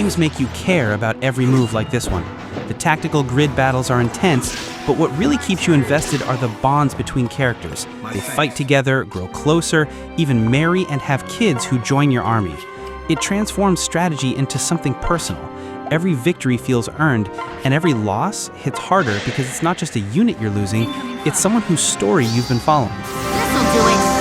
games make you care about every move like this one. The tactical grid battles are intense, but what really keeps you invested are the bonds between characters. They fight together, grow closer, even marry and have kids who join your army. It transforms strategy into something personal. Every victory feels earned, and every loss hits harder because it's not just a unit you're losing, it's someone whose story you've been following. This'll do it.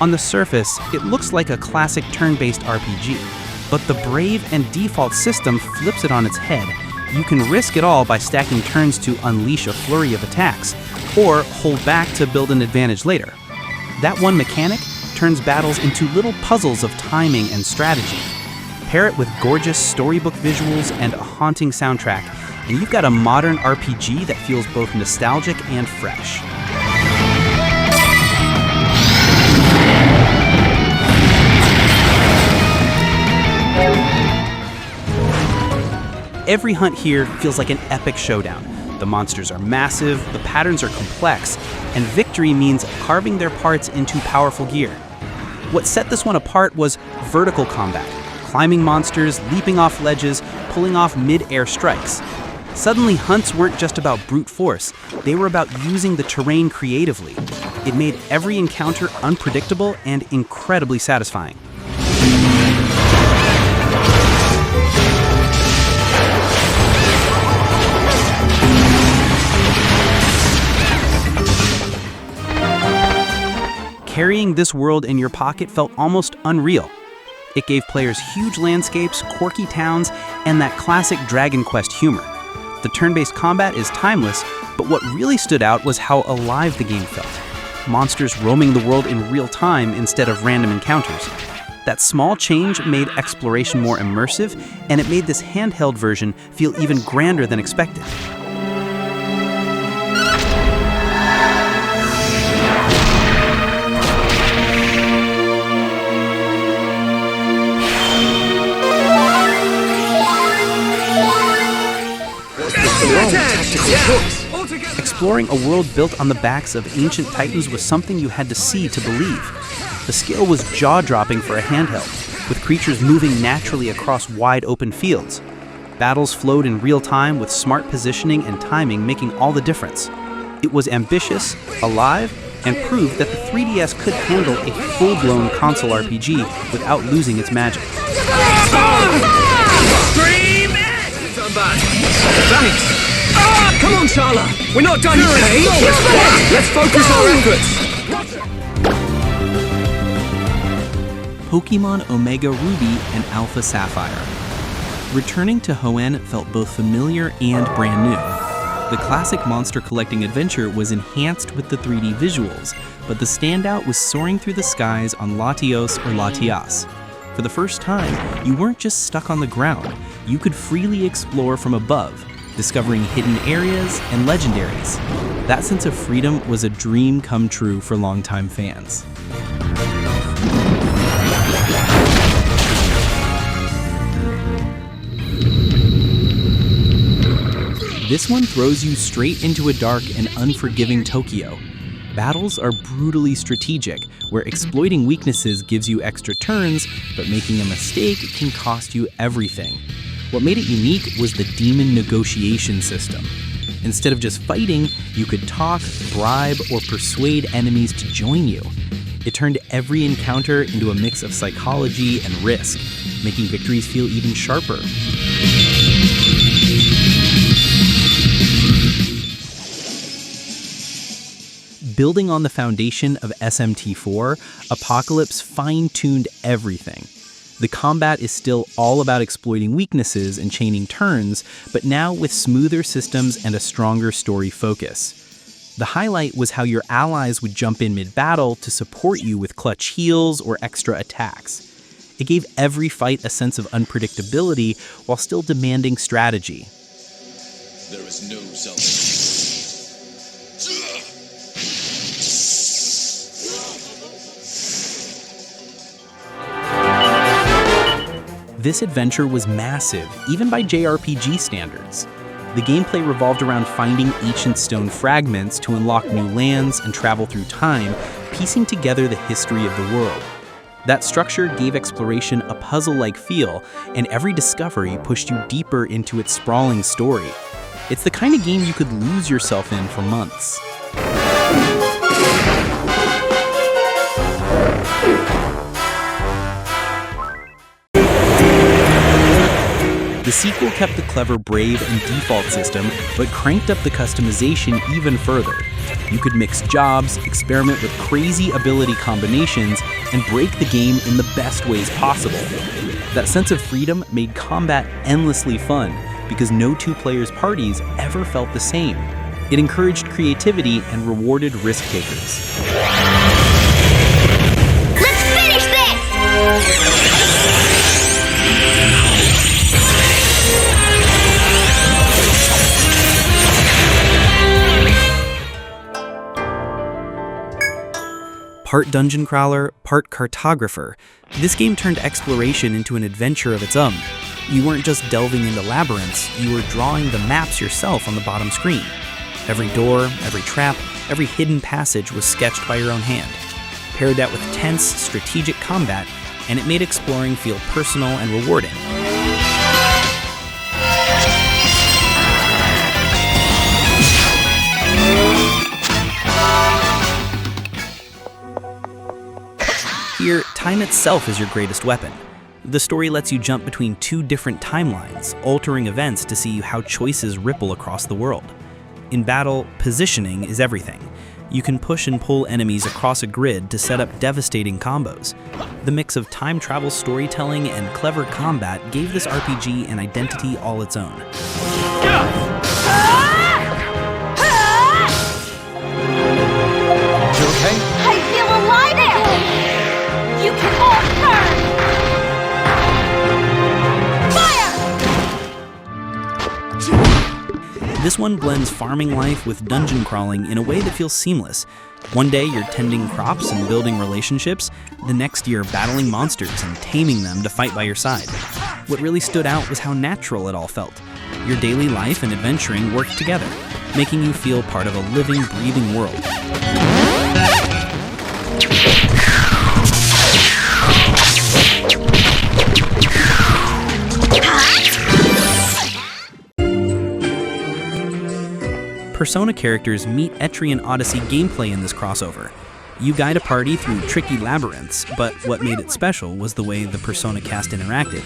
On the surface, it looks like a classic turn-based RPG, but the Brave and default system flips it on its head. You can risk it all by stacking turns to unleash a flurry of attacks, or hold back to build an advantage later. That one mechanic turns battles into little puzzles of timing and strategy. Pair it with gorgeous storybook visuals and a haunting soundtrack, and you've got a modern RPG that feels both nostalgic and fresh. Every hunt here feels like an epic showdown. The monsters are massive, the patterns are complex, and victory means carving their parts into powerful gear. What set this one apart was vertical combat, climbing monsters, leaping off ledges, pulling off mid-air strikes. Suddenly, hunts weren't just about brute force, they were about using the terrain creatively. It made every encounter unpredictable and incredibly satisfying. Carrying this world in your pocket felt almost unreal. It gave players huge landscapes, quirky towns, and that classic Dragon Quest humor. The turn-based combat is timeless, but what really stood out was how alive the game felt. Monsters roaming the world in real time instead of random encounters. That small change made exploration more immersive, and it made this handheld version feel even grander than expected. Exploring a world built on the backs of ancient titans was something you had to see to believe. The scale was jaw-dropping for a handheld, with creatures moving naturally across wide open fields. Battles flowed in real time with smart positioning and timing making all the difference. It was ambitious, alive, and proved that the 3DS could handle a full-blown console RPG without losing its magic. Dream it! Thanks! Come on, Shala! We're not done yet! Let's focus our efforts! Pokémon Omega Ruby and Alpha Sapphire. Returning to Hoenn felt both familiar and brand new. The classic monster collecting adventure was enhanced with the 3D visuals, but the standout was soaring through the skies on Latios or Latias. For the first time, you weren't just stuck on the ground, you could freely explore from above, discovering hidden areas and legendaries. That sense of freedom was a dream come true for longtime fans. This one throws you straight into a dark and unforgiving Tokyo. Battles are brutally strategic, where exploiting weaknesses gives you extra turns, but making a mistake can cost you everything. What made it unique was the demon negotiation system. Instead of just fighting, you could talk, bribe, or persuade enemies to join you. It turned every encounter into a mix of psychology and risk, making victories feel even sharper. Building on the foundation of SMT4, Apocalypse fine-tuned everything. The combat is still all about exploiting weaknesses and chaining turns, but now with smoother systems and a stronger story focus. The highlight was how your allies would jump in mid-battle to support you with clutch heals or extra attacks. It gave every fight a sense of unpredictability while still demanding strategy. There is no salvation. This adventure was massive, even by JRPG standards. The gameplay revolved around finding ancient stone fragments to unlock new lands and travel through time, piecing together the history of the world. That structure gave exploration a puzzle-like feel, and every discovery pushed you deeper into its sprawling story. It's the kind of game you could lose yourself in for months. The sequel kept the clever Brave and Default system, but cranked up the customization even further. You could mix jobs, experiment with crazy ability combinations, and break the game in the best ways possible. That sense of freedom made combat endlessly fun, because no two players' parties ever felt the same. It encouraged creativity and rewarded risk-takers. Let's finish this! Part dungeon crawler, part cartographer, this game turned exploration into an adventure of its own. You weren't just delving into labyrinths, you were drawing the maps yourself on the bottom screen. Every door, every trap, every hidden passage was sketched by your own hand. Paired that with tense, strategic combat, and it made exploring feel personal and rewarding. Here, time itself is your greatest weapon. The story lets you jump between two different timelines, altering events to see how choices ripple across the world. In battle, positioning is everything. You can push and pull enemies across a grid to set up devastating combos. The mix of time travel storytelling and clever combat gave this RPG an identity all its own. You okay? I feel alive again! You can all turn! Fire! This one blends farming life with dungeon crawling in a way that feels seamless. One day you're tending crops and building relationships, the next you're battling monsters and taming them to fight by your side. What really stood out was how natural it all felt. Your daily life and adventuring worked together, making you feel part of a living, breathing world. Persona characters meet Etrian Odyssey gameplay in this crossover. You guide a party through tricky labyrinths, but what made it special was the way the Persona cast interacted.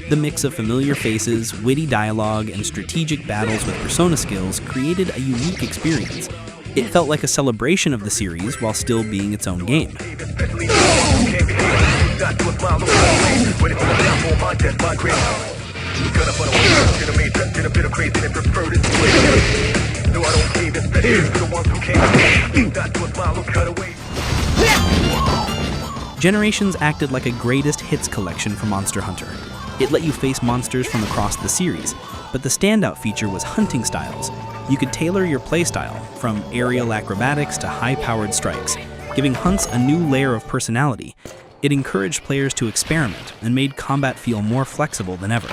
The mix of familiar faces, witty dialogue, and strategic battles with Persona skills created a unique experience. It felt like a celebration of the series while still being its own game. Generations acted like a greatest hits collection for Monster Hunter. It let you face monsters from across the series, but the standout feature was hunting styles. You could tailor your playstyle, from aerial acrobatics to high-powered strikes, giving hunts a new layer of personality. It encouraged players to experiment and made combat feel more flexible than ever.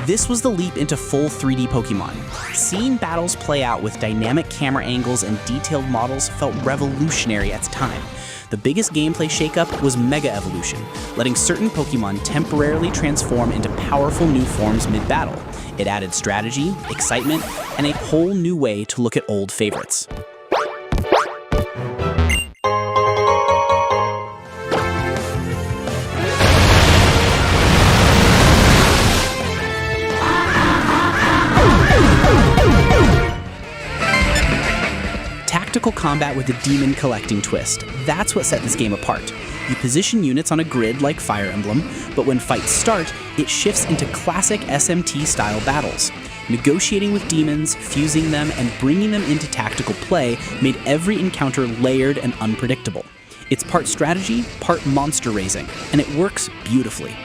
This was the leap into full 3D Pokémon. Seeing battles play out with dynamic camera angles and detailed models felt revolutionary at its time. The biggest gameplay shakeup was Mega Evolution, letting certain Pokémon temporarily transform into powerful new forms mid-battle. It added strategy, excitement, and a whole new way to look at old favorites. Tactical combat with a demon collecting twist. That's what set this game apart. You position units on a grid like Fire Emblem, but when fights start, it shifts into classic SMT-style battles. Negotiating with demons, fusing them, and bringing them into tactical play made every encounter layered and unpredictable. It's part strategy, part monster raising, and it works beautifully.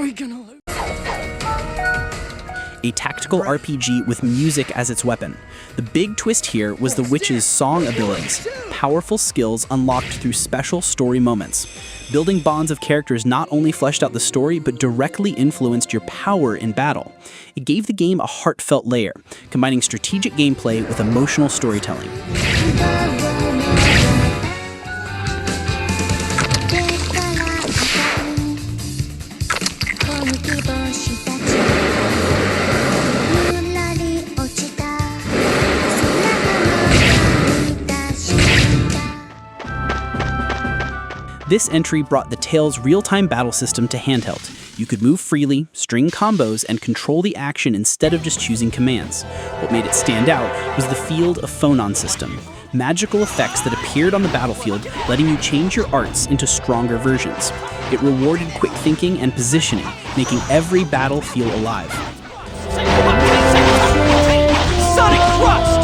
we gonna lose? A tactical RPG with music as its weapon. The big twist here was the witch's song abilities, powerful skills unlocked through special story moments. Building bonds of characters not only fleshed out the story, but directly influenced your power in battle. It gave the game a heartfelt layer, combining strategic gameplay with emotional storytelling. This entry brought the Tales real-time battle system to handheld. You could move freely, string combos, and control the action instead of just choosing commands. What made it stand out was the Field of Phonon system, magical effects that appeared on the battlefield, letting you change your arts into stronger versions. It rewarded quick thinking and positioning, making every battle feel alive. Sonic Thrust!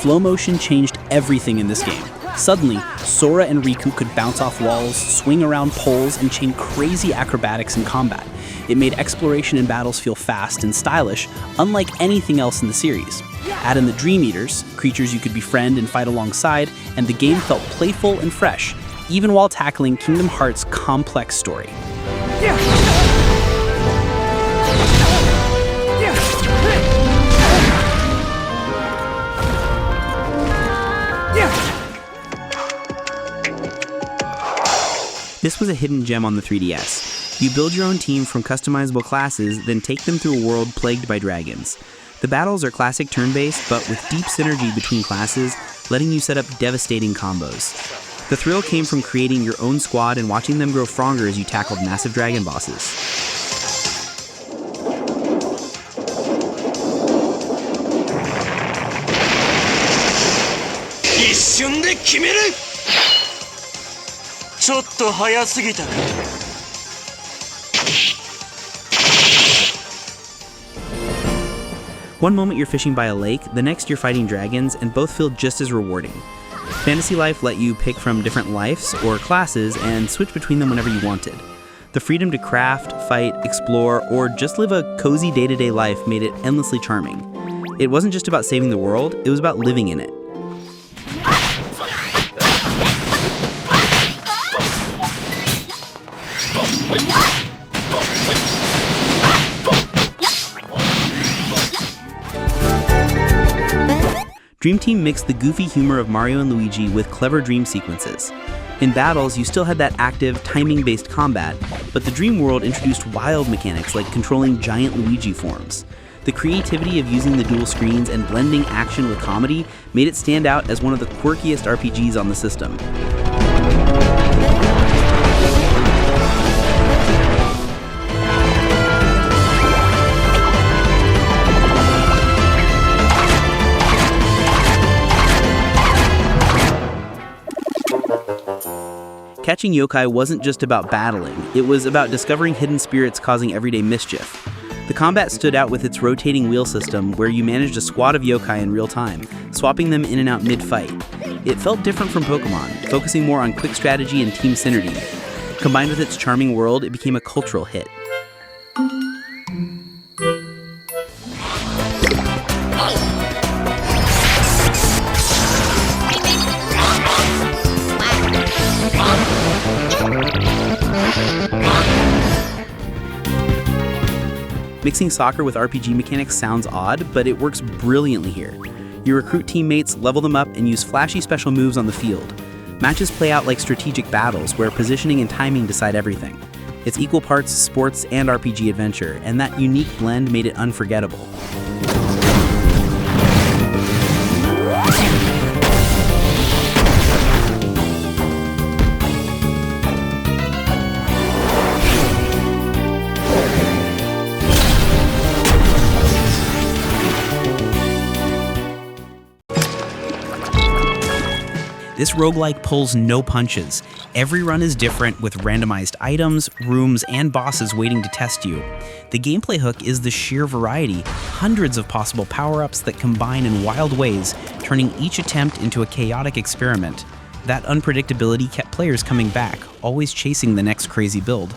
Flow motion changed everything in this game. Suddenly, Sora and Riku could bounce off walls, swing around poles, and chain crazy acrobatics in combat. It made exploration in battles feel fast and stylish, unlike anything else in the series. Add in the Dream Eaters, creatures you could befriend and fight alongside, and the game felt playful and fresh, even while tackling Kingdom Hearts' complex story. This was a hidden gem on the 3DS. You build your own team from customizable classes, then take them through a world plagued by dragons. The battles are classic turn-based, but with deep synergy between classes, letting you set up devastating combos. The thrill came from creating your own squad and watching them grow stronger as you tackled massive dragon bosses. One moment you're fishing by a lake, the next you're fighting dragons, and both feel just as rewarding. Fantasy Life let you pick from different lives or classes and switch between them whenever you wanted. The freedom to craft, fight, explore, or just live a cozy day-to-day life made it endlessly charming. It wasn't just about saving the world, it was about living in it. Dream Team mixed the goofy humor of Mario and Luigi with clever dream sequences. In battles, you still had that active, timing-based combat, but the Dream World introduced wild mechanics like controlling giant Luigi forms. The creativity of using the dual screens and blending action with comedy made it stand out as one of the quirkiest RPGs on the system. Catching yokai wasn't just about battling, it was about discovering hidden spirits causing everyday mischief. The combat stood out with its rotating wheel system where you managed a squad of yokai in real time, swapping them in and out mid-fight. It felt different from Pokemon, focusing more on quick strategy and team synergy. Combined with its charming world, it became a cultural hit. Mixing soccer with RPG mechanics sounds odd, but it works brilliantly here. You recruit teammates, level them up, and use flashy special moves on the field. Matches play out like strategic battles, where positioning and timing decide everything. It's equal parts sports and RPG adventure, and that unique blend made it unforgettable. This roguelike pulls no punches. Every run is different with randomized items, rooms, and bosses waiting to test you. The gameplay hook is the sheer variety, hundreds of possible power-ups that combine in wild ways, turning each attempt into a chaotic experiment. That unpredictability kept players coming back, always chasing the next crazy build.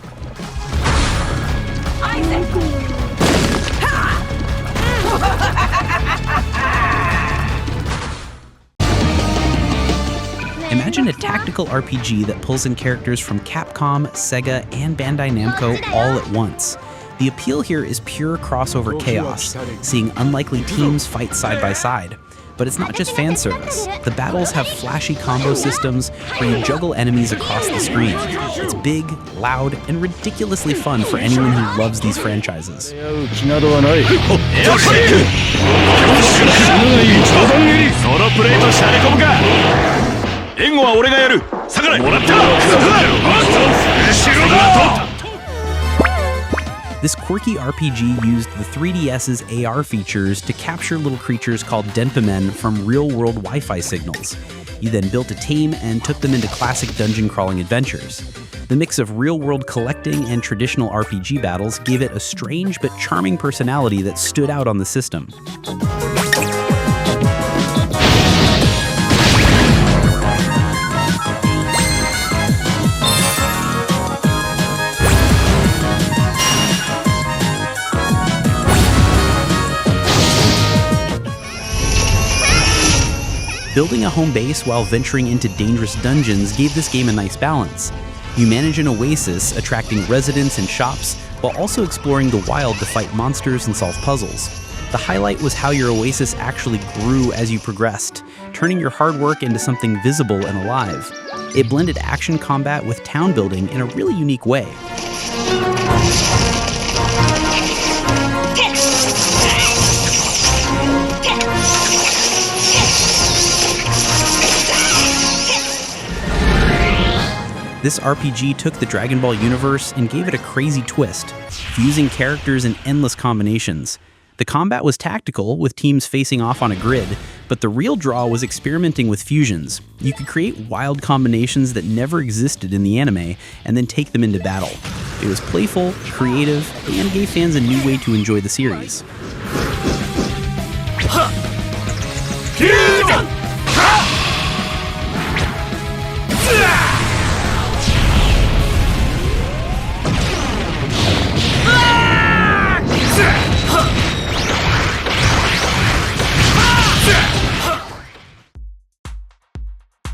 Imagine a tactical RPG that pulls in characters from Capcom, Sega, and Bandai Namco all at once. The appeal here is pure crossover chaos, seeing unlikely teams fight side by side. But it's not just fan service. The battles have flashy combo systems where you juggle enemies across the screen. It's big, loud, and ridiculously fun for anyone who loves these franchises. This quirky RPG used the 3DS's AR features to capture little creatures called Denpa men from real-world Wi-Fi signals. You then built a team and took them into classic dungeon crawling adventures. The mix of real-world collecting and traditional RPG battles gave it a strange but charming personality that stood out on the system. Building a home base while venturing into dangerous dungeons gave this game a nice balance. You manage an oasis, attracting residents and shops, while also exploring the wild to fight monsters and solve puzzles. The highlight was how your oasis actually grew as you progressed, turning your hard work into something visible and alive. It blended action combat with town building in a really unique way. This RPG took the Dragon Ball universe and gave it a crazy twist, fusing characters in endless combinations. The combat was tactical, with teams facing off on a grid, but the real draw was experimenting with fusions. You could create wild combinations that never existed in the anime, and then take them into battle. It was playful, creative, and gave fans a new way to enjoy the series.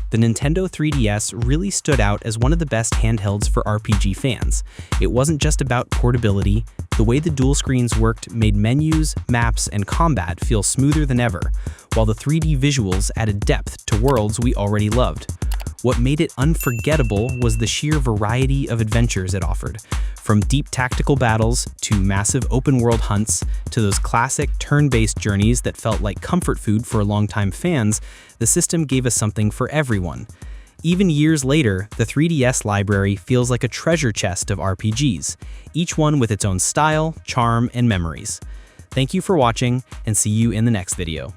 The Nintendo 3DS really stood out as one of the best handhelds for RPG fans. It wasn't just about portability. The way the dual screens worked made menus, maps, and combat feel smoother than ever, while the 3D visuals added depth to worlds we already loved. What made it unforgettable was the sheer variety of adventures it offered. From deep tactical battles to massive open-world hunts to those classic turn-based journeys that felt like comfort food for longtime fans, the system gave us something for everyone. Even years later, the 3DS library feels like a treasure chest of RPGs, each one with its own style, charm, and memories. Thank you for watching, and see you in the next video.